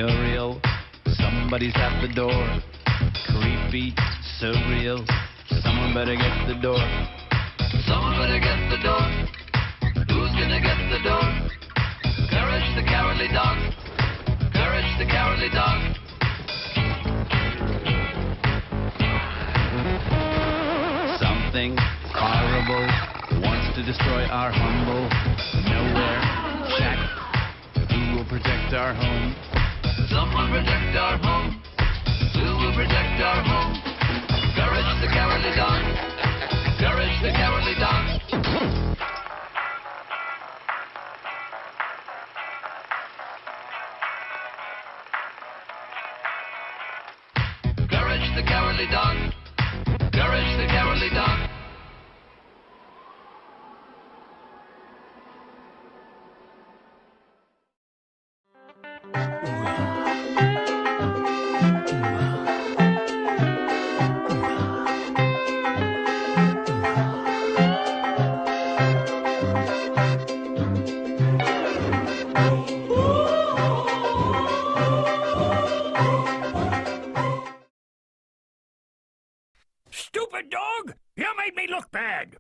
Muriel, somebody's at the door. Creepy, surreal, someone better get the door. Someone better get the door. Who's gonna get the door? Courage the cowardly dog. Courage the cowardly dog. Something horrible wants to destroy our humble nowhere shack. Who will protect our home? Someone protect our home. Who will protect our home? Courage the cowardly dog. Courage the cowardly dog. Courage the cowardly dog. Courage the cowardly dog. Stupid dog! You made me look bad.